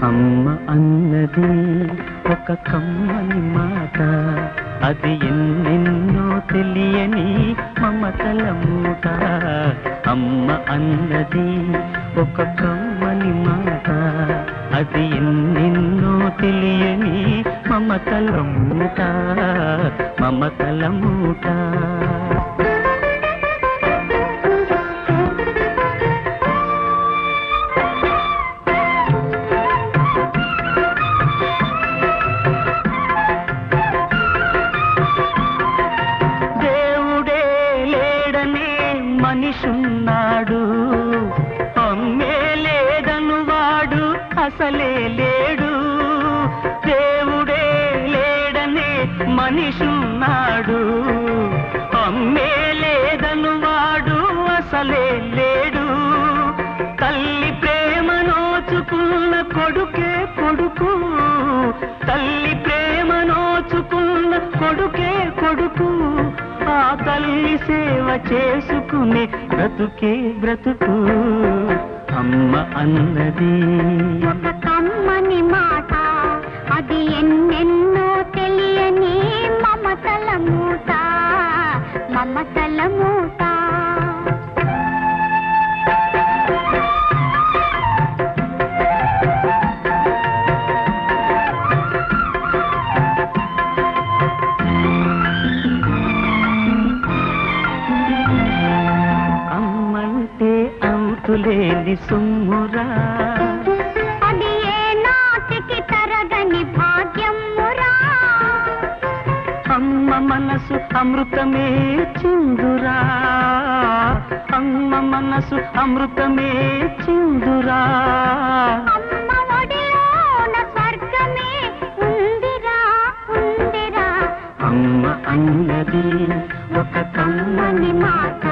అమ్మ అన్నది ఒక కమ్మని మాట, అది ఎన్నెన్నో తెలియని మమతల మూట. అమ్మ అన్నది ఒక కమ్మని మాట, అది ఎన్నెన్నో తెలియని మమతల మూట, మమతల మూట. మనిషున్నాడు, అమ్మే లేదను వాడు అసలే లేడు. దేవుడే లేడనే మనిషున్నాడు, అమ్మే లేదను వాడు అసలే లేడు. తల్లి ప్రేమ నోచుకున్న కొడుకే కొడుకు, తల్లి ప్రేమ నోచుకున్న కొడుకే కొడుకు. ఆ తల్లి సేవ చేసుకునే బ్రతుకే బ్రతుకు. అమ్మ అన్నది ఒక కమ్మని మాట, అది ఎన్నెన్నో తెలియని మమతల మూట, మమతల మూట. లేని సుమ్మురా, అది ఏ నాటికి తరగని భాగ్యమురా. అమ్మ మనసు అమృతమే చిందురా, అమ్మ మనసు అమృతమే చిందురా. అమ్మ ఒడిలోన స్వర్గమే ఉందిరా, ఉందిరా. అమ్మ అన్నది ఒక కమ్మని మాట,